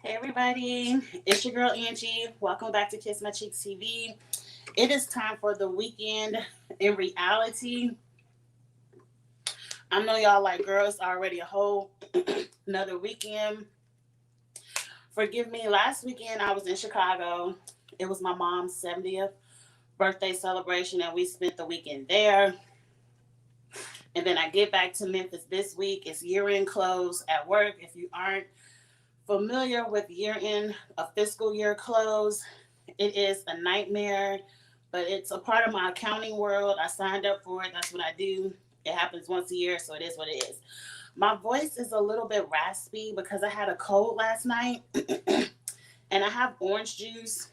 Hey everybody, it's your girl Angie. Welcome back to Kiss My Cheeks TV. It is time for the weekend in reality. I know y'all like girls already a whole another weekend. Forgive me, last weekend I was in Chicago. It was my mom's 70th birthday celebration and we spent the weekend there. And then I get back to Memphis this week. It's year-end close at work. If you aren't familiar with year-end, a fiscal year close, it is a nightmare, but it's a part of my accounting world. I signed up for it. That's what I do. It happens once a year, so it is what it is. My voice is a little bit raspy because I had a cold last night and I have orange juice.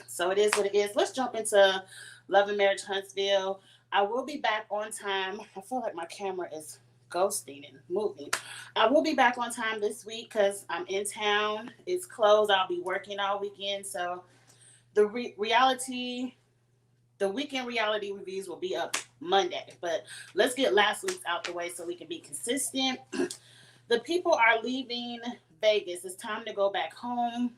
So it is what it is. Let's jump into Love and Marriage Huntsville. I will be back on time. I feel like my camera is ghosting and moving. I will be back on time this week because I'm in town. It's closed. I'll be working all weekend. So the the weekend reality reviews will be up Monday. But let's get last week's out the way so we can be consistent. The people are leaving Vegas. It's time to go back home.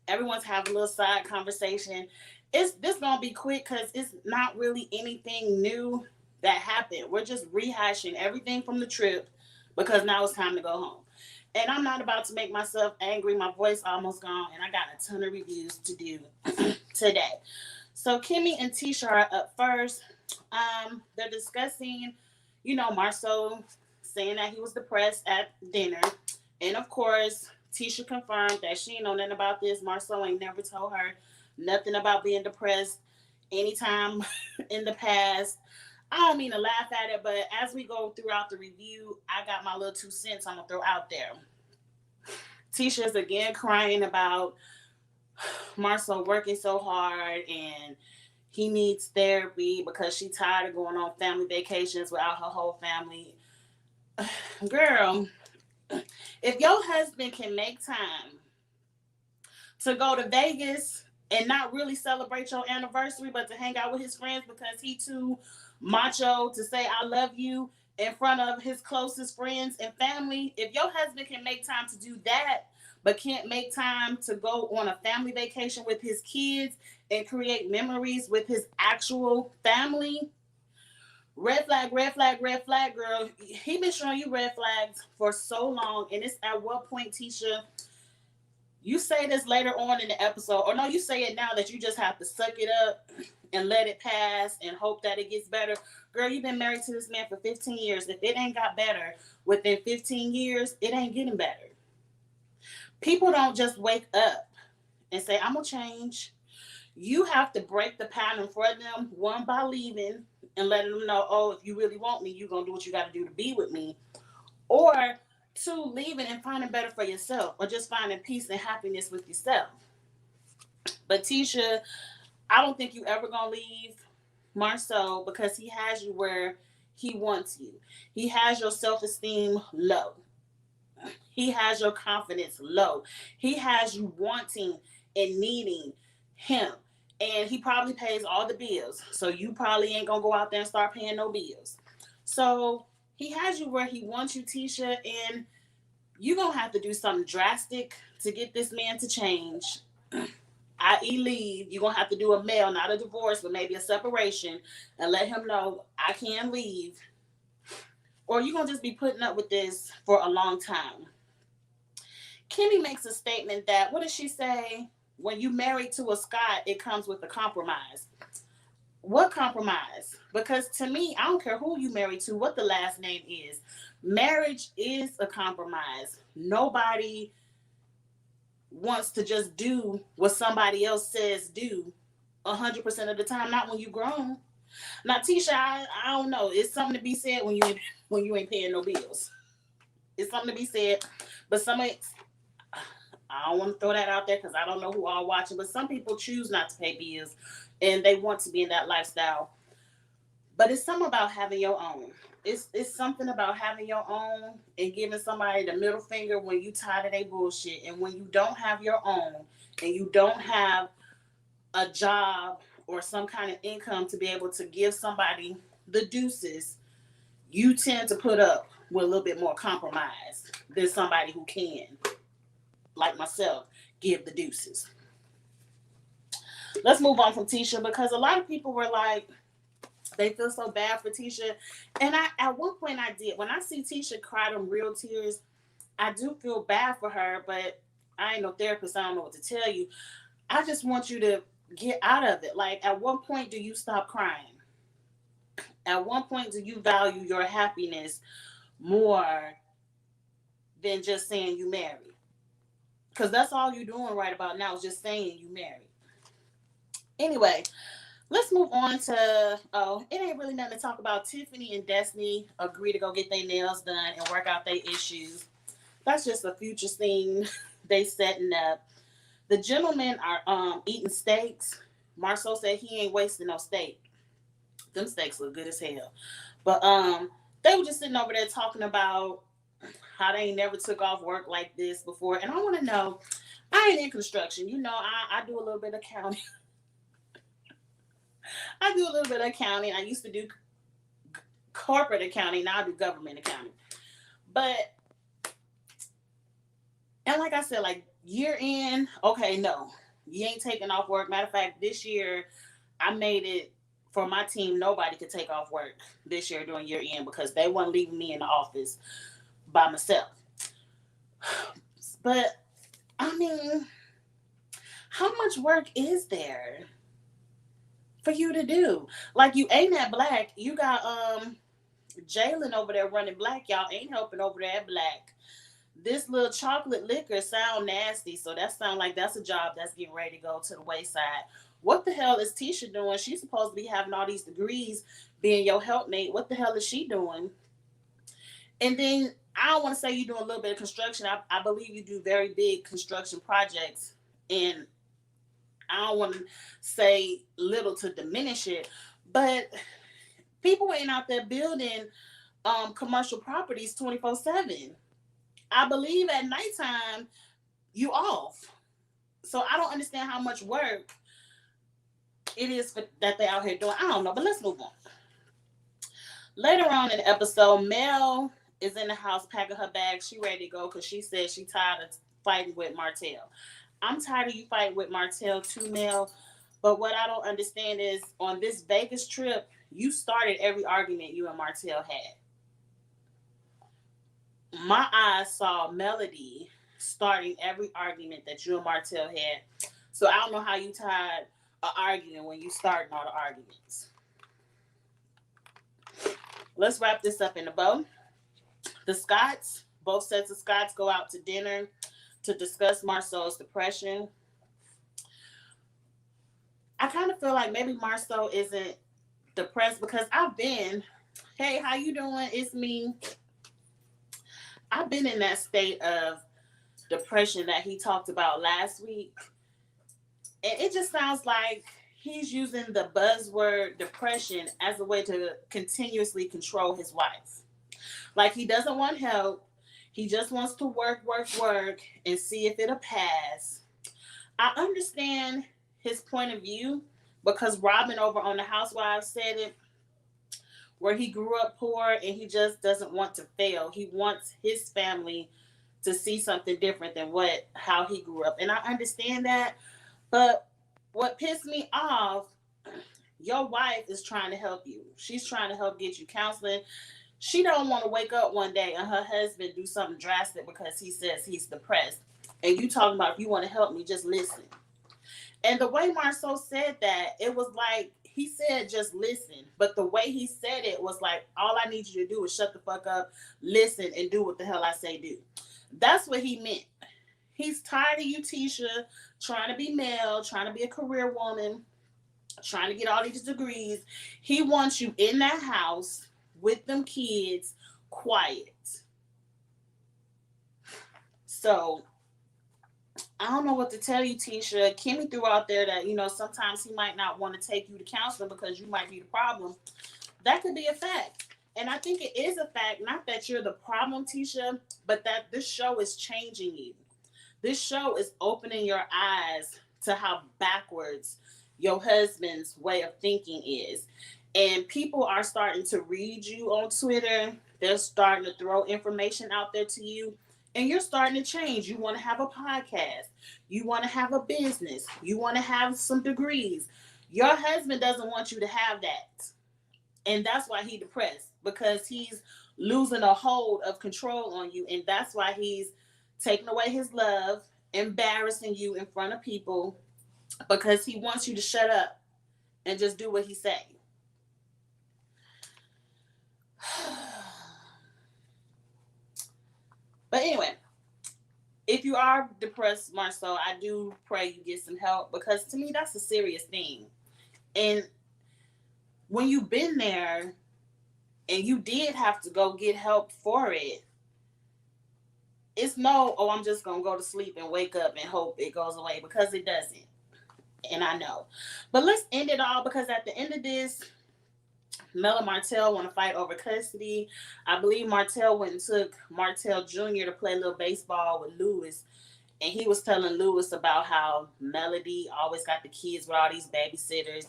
Everyone's having a little side conversation. It's this gonna be quick because it's not really anything new that happened. We're just rehashing everything from the trip because now it's time to go home. And I'm not about to make myself angry. My voice almost gone, and I got a ton of reviews to do today. So Kimmy and Tisha are up first. They're discussing, Marceau saying that he was depressed at dinner, and of course, Tisha confirmed that she ain't know nothing about this. Marceau ain't never told her nothing about being depressed anytime in the past. I don't mean to laugh at it, but as we go throughout the review, I got my little 2 cents I'm gonna throw out there. Tisha's again crying about Marcel working so hard and he needs therapy because she's tired of going on family vacations without her whole family. Girl, if your husband can make time to go to Vegas and not really celebrate your anniversary, but to hang out with his friends because he too macho to say I love you in front of his closest friends and family, if your husband can make time to do that, but can't make time to go on a family vacation with his kids and create memories with his actual family, red flag, red flag, red flag, girl. He been showing you red flags for so long, and it's at what point, Tisha, you say this later on in the episode, or no, you say it now that you just have to suck it up and let it pass and hope that it gets better. Girl, you've been married to this man for 15 years. If it ain't got better within 15 years, it ain't getting better. People don't just wake up and say, I'm going to change. You have to break the pattern for them, one, by leaving and letting them know, oh, if you really want me, you're going to do what you got to do to be with me. Or two, leaving and finding better for yourself, or just finding peace and happiness with yourself. But Tisha, I don't think you ever gonna leave Marceau because he has you where he wants you. He has your self-esteem low. He has your confidence low. He has you wanting and needing him. And he probably pays all the bills. So you probably ain't gonna go out there and start paying no bills. So he has you where he wants you, Tisha, and you're gonna have to do something drastic to get this man to change, i.e. leave. You're gonna have to do a mail, not a divorce, but maybe a separation, and let him know I can leave. Or you're gonna just be putting up with this for a long time. Kimmy makes a statement that, what does she say? When you married to a Scott, it comes with a compromise. What compromise? Because to me, I don't care who you married to, what the last name is. Marriage is a compromise. Nobody wants to just do what somebody else says do 100% of the time. Not when you grown. Now, Tisha, I don't know. It's something to be said when you ain't paying no bills. It's something to be said. But I don't want to throw that out there because I don't know who all watching. But some people choose not to pay bills, and they want to be in that lifestyle. But it's something about having your own. It's something about having your own and giving somebody the middle finger when you tired of their bullshit, and when you don't have your own and you don't have a job or some kind of income to be able to give somebody the deuces, you tend to put up with a little bit more compromise than somebody who can. like myself, give the deuces. Let's move on from Tisha, because a lot of people were like, they feel so bad for Tisha. And at one point I did. When I see Tisha cry them real tears, I do feel bad for her, but I ain't no therapist. I don't know what to tell you. I just want you to get out of it. Like, at what point do you stop crying? At what point do you value your happiness more than just saying you married? Because that's all you're doing right about now is just saying you married. Anyway, let's move on to, oh, it ain't really nothing to talk about. Tiffany and Destiny agree to go get their nails done and work out their issues. That's just a future scene they setting up. The gentlemen are eating steaks. Marceau said he ain't wasting no steak. Them steaks look good as hell. But they were just sitting over there talking about how they ain't never took off work like this before. And I want to know, I ain't in construction. You know, I do a little bit of accounting. I do a little bit of accounting. I used to do corporate accounting. Now I do government accounting. But, and like I said, like, year end, okay, no, you ain't taking off work. Matter of fact, this year I made it for my team. Nobody could take off work this year during year end because they weren't leaving me in the office by myself. But I mean, how much work is there for you to do? Like, you ain't at Black. You got Jalen over there running Black. Y'all ain't helping over there at Black. This little chocolate liquor sound nasty, so that sound like that's a job that's getting ready to go to the wayside. What the hell is Tisha doing? She's supposed to be having all these degrees, being your helpmate. What the hell is she doing? And then I don't want to say you do a little bit of construction. I believe you do very big construction projects, and I don't want to say little to diminish it, but people ain't out there building commercial properties 24/7. I believe at nighttime you off. So I don't understand how much work it is that they're out here doing. I don't know, but let's move on. Later on in the episode, Mel is in the house packing her bags. She ready to go because she said she tired of fighting with Martell. I'm tired of you fighting with Martell too, Mel. But what I don't understand is, on this Vegas trip, you started every argument you and Martell had. My eyes saw Melody starting every argument that you and Martell had. So I don't know how you tired of arguing when you starting all the arguments. Let's wrap this up in a bow. The Scotts, both sets of Scotts, go out to dinner to discuss Marceau's depression. I kind of feel like maybe Marceau isn't depressed because I've been, hey, how you doing? It's me. I've been in that state of depression that he talked about last week. And it just sounds like he's using the buzzword depression as a way to continuously control his wife. Like, he doesn't want help. He just wants to work, and see if it'll pass. I understand his point of view because Robin over on the Housewives said it, where he grew up poor and he just doesn't want to fail. He wants his family to see something different than how he grew up. And I understand that. But what pissed me off, your wife is trying to help you. She's trying to help get you counseling. She don't want to wake up one day and her husband do something drastic because he says he's depressed. And you talking about, if you want to help me, just listen. And the way Marceau said that, it was like, he said just listen. But the way he said it was like, all I need you to do is shut the fuck up, listen, and do what the hell I say do. That's what he meant. He's tired of you, Tisha, trying to be male, trying to be a career woman, trying to get all these degrees. He wants you in that house with them kids, quiet. So I don't know what to tell you, Tisha. Kimmy threw out there that, sometimes he might not want to take you to counseling because you might be the problem. That could be a fact. And I think it is a fact, not that you're the problem, Tisha, but that this show is changing you. This show is opening your eyes to how backwards your husband's way of thinking is. And people are starting to read you on Twitter. They're starting to throw information out there to you. and you're starting to change. You want to have a podcast. You want to have a business. You want to have some degrees. Your husband doesn't want you to have that. And that's why he's depressed, because he's losing a hold of control on you. And that's why he's taking away his love, embarrassing you in front of people, because he wants you to shut up and just do what he say. But anyway, if you are depressed, Marcel, I do pray you get some help, because to me that's a serious thing. And when you've been there and you did have to go get help for it, it's no, oh, I'm just gonna go to sleep and wake up and hope it goes away, because it doesn't. And I know. But let's end it all, because at the end of this, Mel and Martell want to fight over custody. I believe Martell went and took Martell Jr. to play a little baseball with Lewis. And he was telling Lewis about how Melody always got the kids with all these babysitters.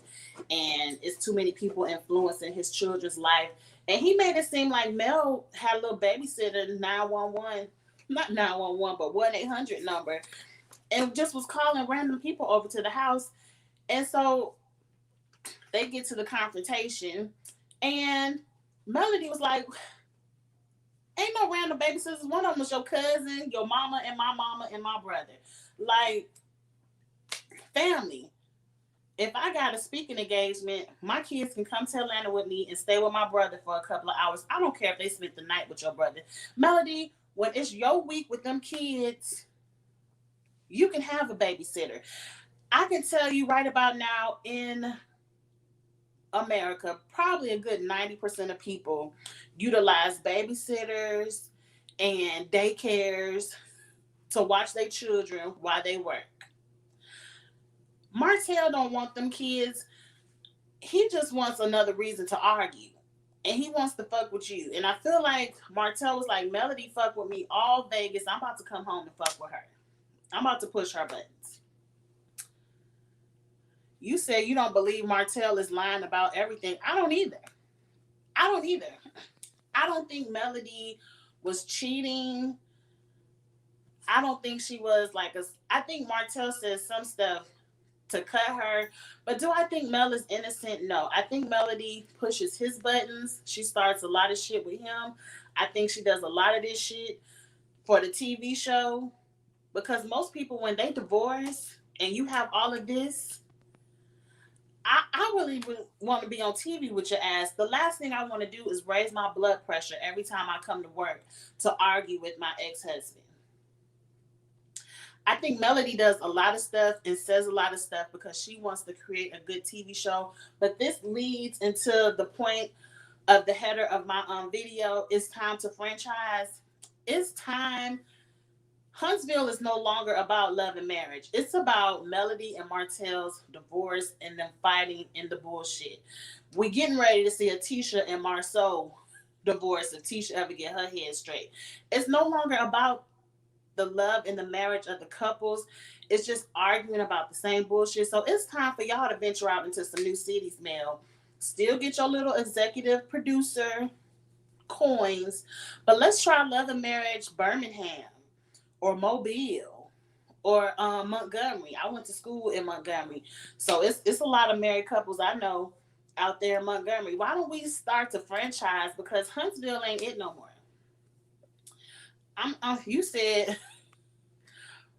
And it's too many people influencing his children's life. And he made it seem like Mel had a little babysitter, 911, not 911, but 1-800 number. And just was calling random people over to the house. And so they get to the confrontation, and Melody was like, ain't no random babysitters. One of them was your cousin, your mama, and my brother. Like, family. If I got a speaking engagement, my kids can come to Atlanta with me and stay with my brother for a couple of hours. I don't care if they spent the night with your brother. Melody, when it's your week with them kids, you can have a babysitter. I can tell you right about now, in America, probably a good 90% of people utilize babysitters and daycares to watch their children while they work. Martell don't want them kids. He just wants another reason to argue. And he wants to fuck with you. And I feel like Martell was like, Melody fuck with me all Vegas. I'm about to come home and fuck with her. I'm about to push her buttons. You said you don't believe Martell is lying about everything. I don't either. I don't think Melody was cheating. I don't think she was like a. I think Martell says some stuff to cut her. But do I think Mel is innocent? No. I think Melody pushes his buttons. She starts a lot of shit with him. I think she does a lot of this shit for the TV show. Because most people, when they divorce and you have all of this, I really want to be on TV with your ass. The last thing I want to do is raise my blood pressure every time I come to work to argue with my ex-husband. I think Melody does a lot of stuff and says a lot of stuff because she wants to create a good TV show. But this leads into the point of the header of my video. It's time to franchise. It's time. Huntsville is no longer about love and marriage. It's about Melody and Martell's divorce and them fighting in the bullshit. We getting ready to see a Tisha and Marceau divorce if Tisha ever get her head straight. It's no longer about the love and the marriage of the couples. It's just arguing about the same bullshit. So it's time for y'all to venture out into some new cities, Mel. Still get your little executive producer coins, but let's try Love and Marriage Birmingham or Mobile or Montgomery. I went to school in Montgomery, so it's a lot of married couples I know out there in Montgomery. Why don't we start to franchise? Because Huntsville ain't it no more. You said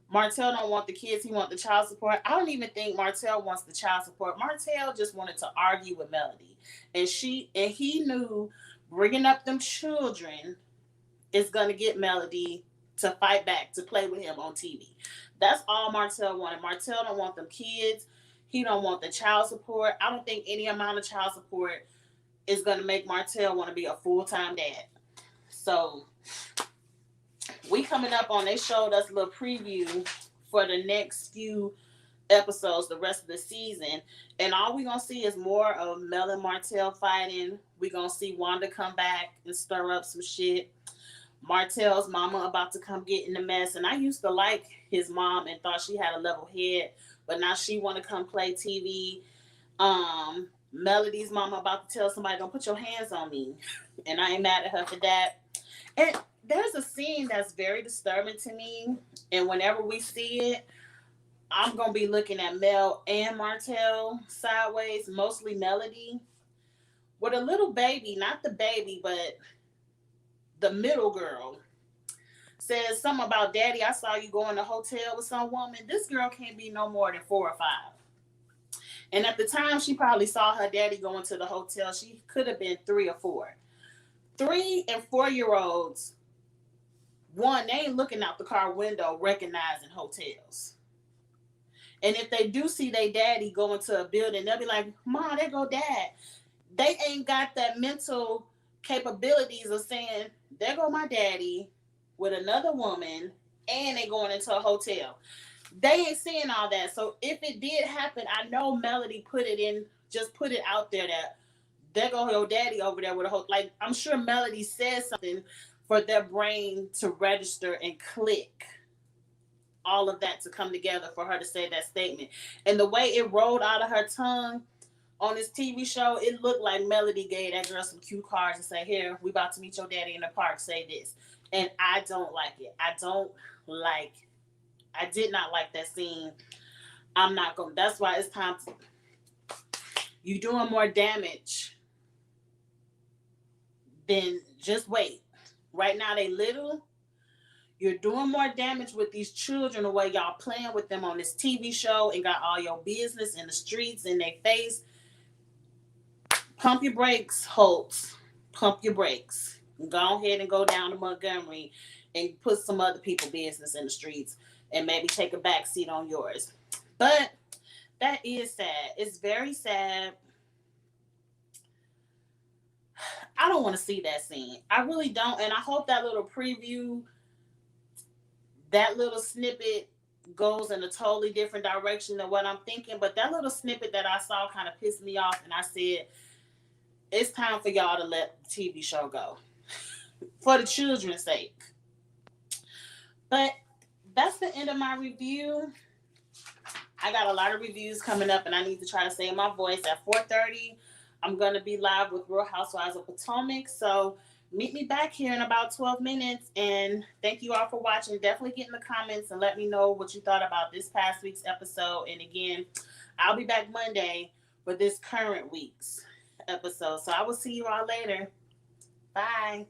Martell don't want the kids, he want the child support. I don't even think Martell wants the child support. Martell just wanted to argue with Melody, and he knew bringing up them children is gonna get Melody to fight back, to play with him on TV. That's all Martell wanted. Martell don't want them kids. He don't want the child support. I don't think any amount of child support is gonna make Martell want to be a full-time dad. So we coming up on, they showed us a little preview for the next few episodes, the rest of the season, and all we gonna see is more of Mel and Martell fighting. We gonna see Wanda come back and stir up some shit. Martell's mama about to come get in the mess, and I used to like his mom and thought she had a level head, but now she want to come play TV. Melody's mama about to tell somebody, don't put your hands on me, and I ain't mad at her for that. And there's a scene that's very disturbing to me. And whenever we see it, I'm going to be looking at Mel and Martell sideways, mostly Melody, with a little baby, not the baby, but the middle girl. Says something about, Daddy, I saw you go in the hotel with some woman. This girl can't be no more than 4 or 5. And at the time, she probably saw her daddy going to the hotel. She could have been 3 or 4. 3 and 4-year-olds, one, they ain't looking out the car window recognizing hotels. And if they do see their daddy go into a building, they'll be like, Mom, there go Dad. They ain't got that mental capabilities of saying, there go my daddy with another woman, and they going into a hotel. They ain't seeing all that. So if it did happen, I know Melody put it in, just put it out there that there go your daddy over there with a whole, like, I'm sure Melody says something for their brain to register and click all of that to come together for her to say that statement. And the way it rolled out of her tongue on this TV show, it looked like Melody gave that girl some cue cards and say, here, we about to meet your daddy in the park, say this. And I don't like it. I did not like that scene. I'm not going to, that's why it's time to, you doing more damage than just wait. Right now they little. You're doing more damage with these children the way y'all playing with them on this TV show and got all your business in the streets in their face. Pump your brakes, Holtz. Pump your brakes. Go ahead and go down to Montgomery and put some other people's business in the streets and maybe take a back seat on yours. But that is sad. It's very sad. I don't want to see that scene. I really don't. And I hope that little preview, that little snippet goes in a totally different direction than what I'm thinking. But that little snippet that I saw kind of pissed me off. And I said, it's time for y'all to let the TV show go. For the children's sake. But that's the end of my review. I got a lot of reviews coming up, and I need to try to save my voice. At 4:30, I'm going to be live with Real Housewives of Potomac. So meet me back here in about 12 minutes. And thank you all for watching. Definitely get in the comments and let me know what you thought about this past week's episode. And again, I'll be back Monday for this current week's episode. So I will see you all later. Bye.